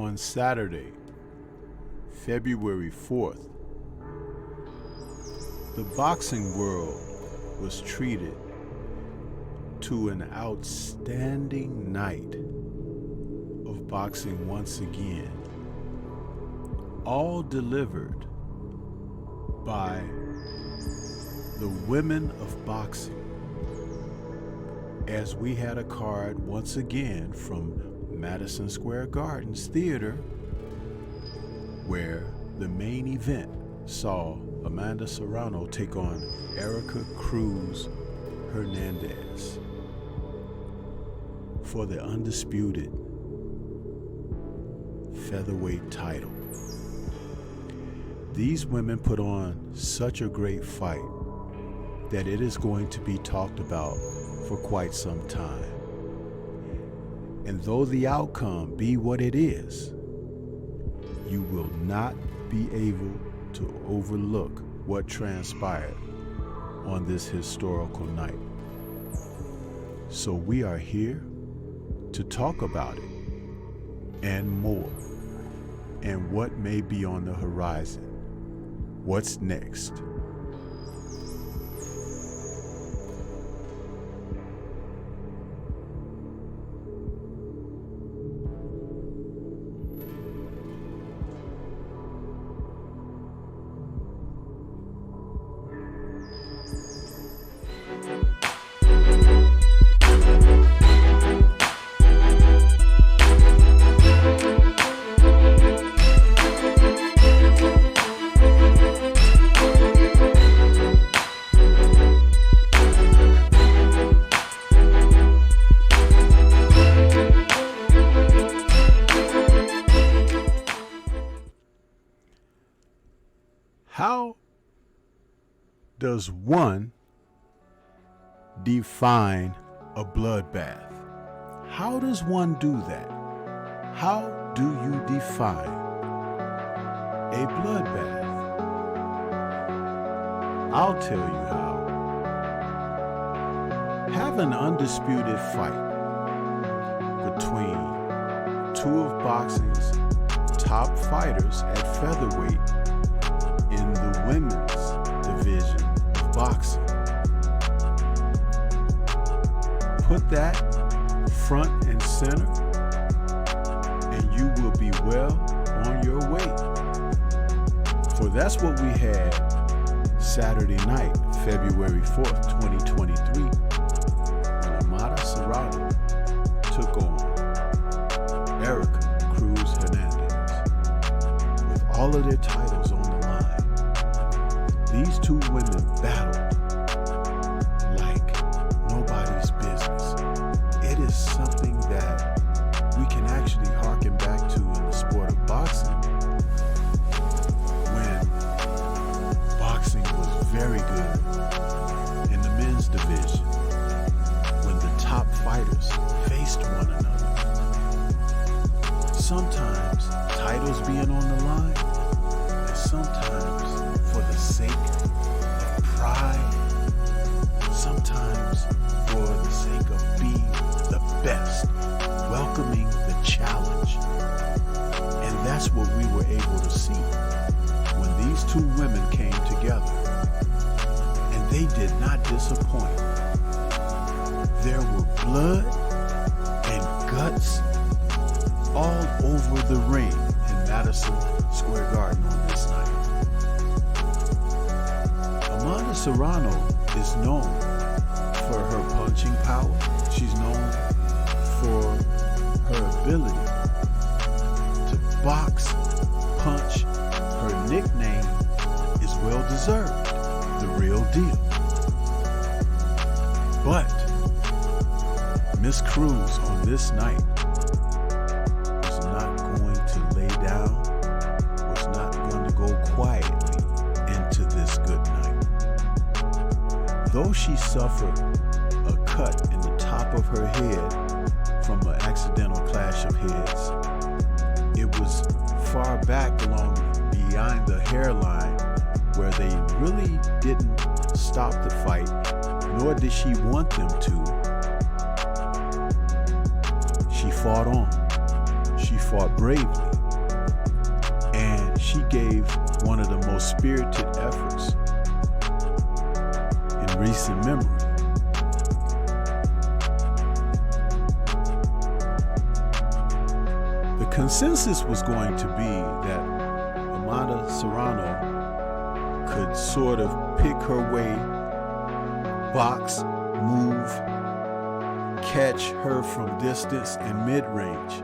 on Saturday, February 4th, the boxing world was treated to an outstanding night of boxing once again, all delivered by the women of boxing, as we had a card once again from Madison Square Gardens Theater, where the main event saw Amanda Serrano take on Erica Cruz Hernandez for the Undisputed featherweight title. These women put on such a great fight that it is going to be talked about for quite some time. And though the outcome be what it is, you will not be able to overlook what transpired on this historical night. So we are here to talk about it and more, and what may be on the horizon. What's next? How does one define a bloodbath? How does one do that? How do you define a bloodbath? I'll tell you how. Have an undisputed fight between two of boxing's top fighters at featherweight in the women's division of boxing. Put that front and center, and you will be well on your way. For that's what we had Saturday night, February 4th, 2023, when Amanda Serrano took on Erica Cruz Hernandez. With all of their titles on the line, these two women battled like nobody's business. It is something that we can actually harken back to in the sport of boxing, when boxing was very good in the men's division, when the top fighters faced one another. Sometimes titles being on the line, and sometimes for the sake of pride, sometimes for the sake of being the best, welcoming the challenge. And that's what we were able to see when these two women came together. And they did not disappoint. There were blood and guts all over the ring in Madison Square Garden on this night. Amanda Serrano is known for her punching power. She's known for her ability to box, punch. Her nickname is well deserved, the real deal. But Miss Cruz on this night was not going to lay down, was not going to go quietly into this good night. Though she suffered a cut in the top of her head from an accidental clash of heads, it was far back along behind the hairline, where they really didn't stop the fight, nor did she want them to. She fought on. She fought bravely. she gave one of the most spirited efforts in recent memory. The consensus was going to be that Amanda Serrano could sort of pick her way, box, move, catch her from distance and mid-range.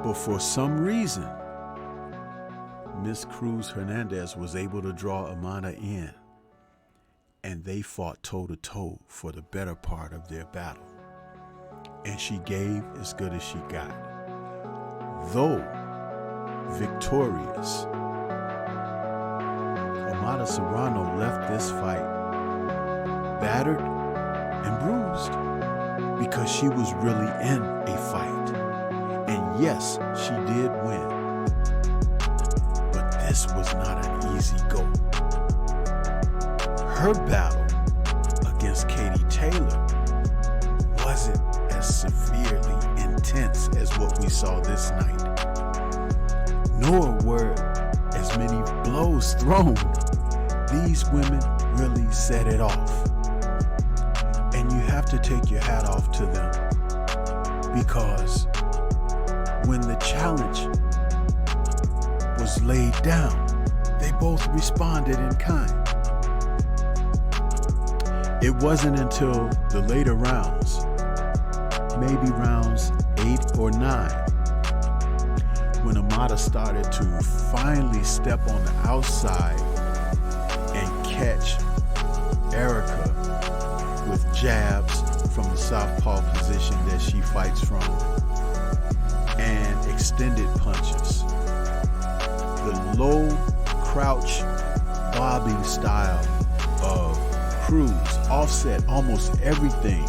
But for some reason, Miss Cruz Hernandez was able to draw Amanda in, and they fought toe-to-toe for the better part of their battle. And she gave as good as she got. Though victorious, Amanda Serrano left this fight battered and bruised because she was really in a fight. And yes, she did win. But this was not an easy go. Her battle against Katie Taylor wasn't as severely intense as what we saw this night. Nor were as many blows thrown. These women really set it off. And you have to take your hat off to them, because when the challenge was laid down, they both responded in kind. It wasn't until the later rounds, maybe rounds 8 or 9, when Amanda started to finally step on the outside and catch Erica with jabs from the southpaw position that she fights from, and extended punches. The low crouch bobbing style of Cruz offset almost everything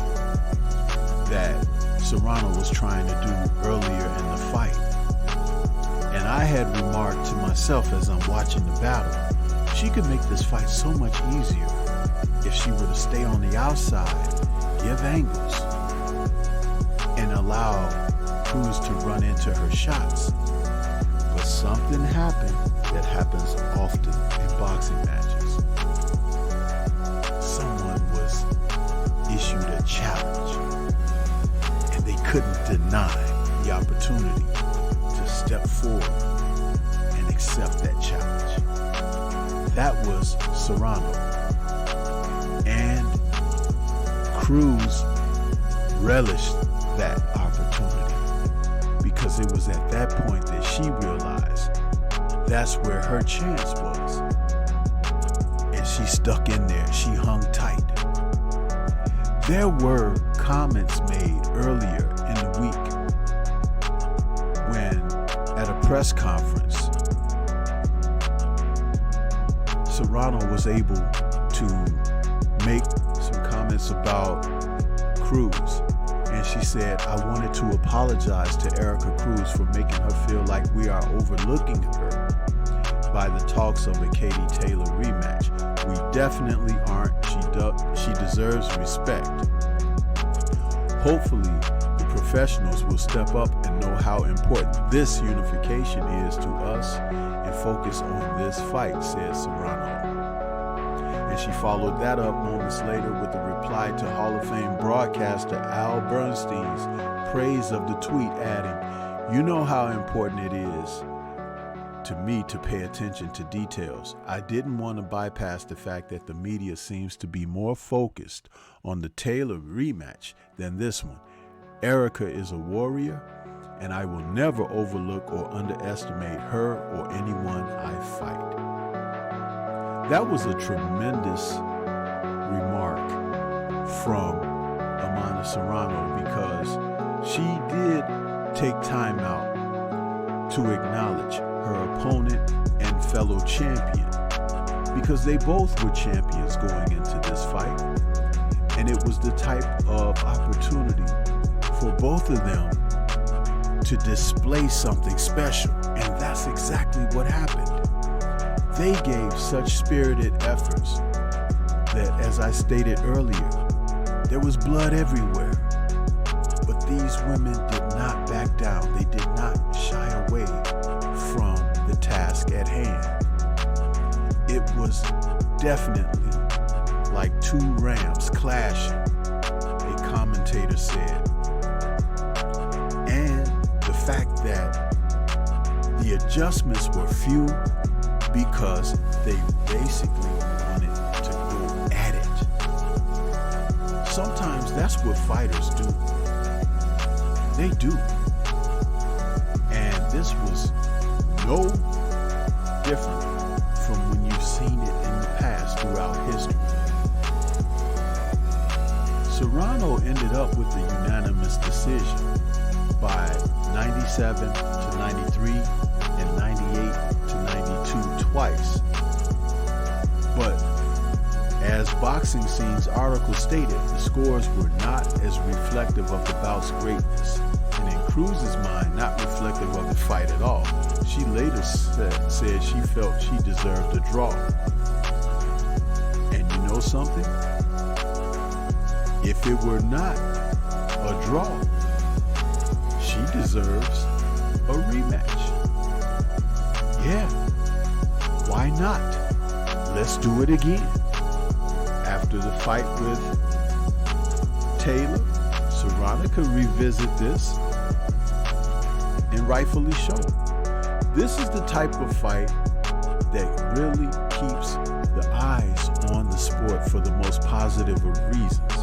that Serrano was trying to do earlier in the fight. And I had remarked to myself as I'm watching the battle, she could make this fight so much easier if she were to stay on the outside, give angles, and allow Cruz to run into her shots. But something happened that happens often in boxing matches. Someone was issued a challenge, and they couldn't deny the opportunity to step forward and accept that challenge. That was Serrano. And Cruz relished that opportunity, because it was at that point that she realized that's where her chance was. And she stuck in there. She hung tight. There were comments made earlier in the week when, at a press conference, Serrano was able to make some comments about Cruz. And she said, "I wanted to apologize to Erica Cruz for making her feel like we are overlooking her by the talks of a Katie Taylor rematch. We definitely aren't. She deserves respect. Hopefully, the professionals will step up and know how important this unification is to us and focus on this fight," said Serrano. And she followed that up moments later with a reply to Hall of Fame broadcaster Al Bernstein's praise of the tweet, adding, "You know how important it is to me to pay attention to details. I didn't want to bypass the fact that the media seems to be more focused on the Taylor rematch than this one. Erica is a warrior, and I will never overlook or underestimate her or anyone I fight." That was a tremendous remark from Amanda Serrano, because she did take time out to acknowledge her opponent and fellow champion, because they both were champions going into this fight, and it was the type of opportunity for both of them to display something special, and that's exactly what happened. They gave such spirited efforts that, as I stated earlier, there was blood everywhere. But these women did not back down. They did not shy away from the the task at hand. It was definitely like two rams clashing, a commentator said. And the fact that the adjustments were few because they basically wanted to go at it. Sometimes that's what fighters do. They do. And this was no different from when you've seen it in the past throughout history. Serrano ended up with a unanimous decision by 97 to 93 and 98 to 92 twice. But as Boxing Scene's article stated, the scores were not as reflective of the bout's greatness, and in Cruz's mind, not reflective of the fight at all. She later said she felt she deserved a draw. And you know something? If it were not a draw, she deserves a rematch. Yeah, why not? Let's do it again. After the fight with Taylor, Serrano could revisit this, and rightfully so. This is the type of fight that really keeps the eyes on the sport for the most positive of reasons.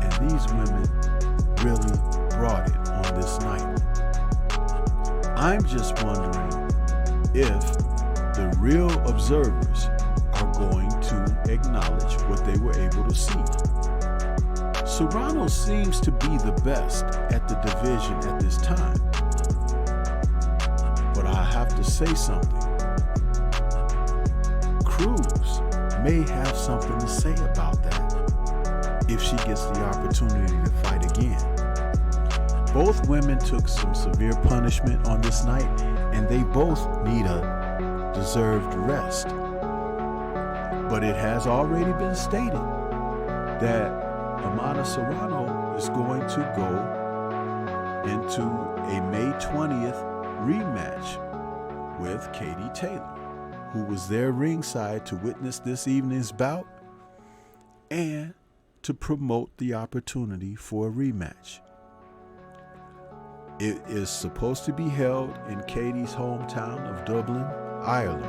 And these women really brought it on this night. I'm just wondering if the real observers are going to acknowledge what they were able to see. Serrano seems to be the best at the division at this time. But I have to say something. Cruz may have something to say about that if she gets the opportunity to fight again. Both women took some severe punishment on this night, and they both need a deserved rest. But it has already been stated that Amanda Serrano is going to go into a May 20th rematch with Katie Taylor, who was there ringside to witness this evening's bout and to promote the opportunity for a rematch. It is supposed to be held in Katie's hometown of Dublin, Ireland.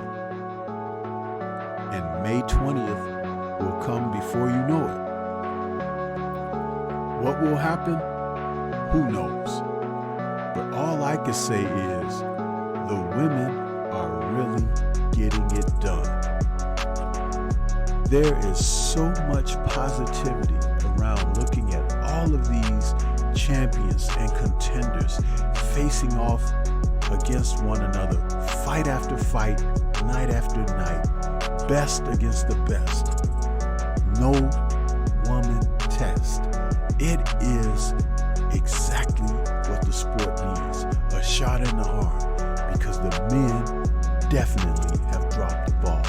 And May 20th will come before you know it. What will happen? Who knows? But all I can say is the women are really getting it done. There is so much positivity around looking at all of these champions and contenders facing off against one another, fight after fight, night after night, best against the best. No woman test. It is exactly what the sport needs, a shot in the arm, because the men definitely have dropped the ball.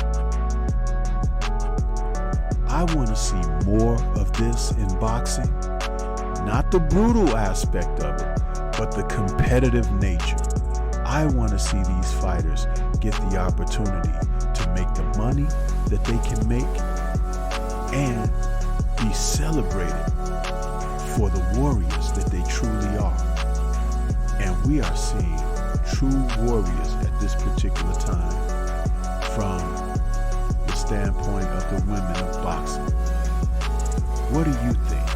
I want to see more of this in boxing. Not the brutal aspect of it, but the competitive nature. I want to see these fighters get the opportunity to make the money that they can make and be celebrated for the warriors that they truly are. And we are seeing true warriors at this particular time from the standpoint of the women of boxing. What do you think?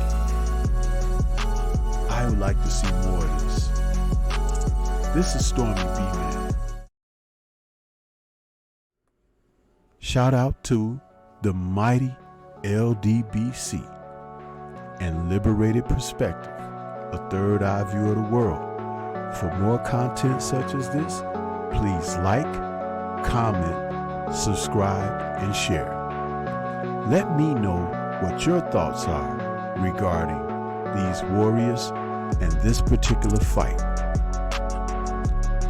I would like to see more of this. This is Stormy B-Man. Shout out to the mighty LDBC and Liberated Perspective, a third eye view of the world. For more content such as this, please like, comment, subscribe, and share. Let me know what your thoughts are regarding these warriors and this particular fight.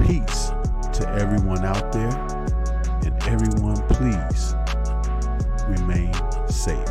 Peace to everyone out there, and everyone please remain safe.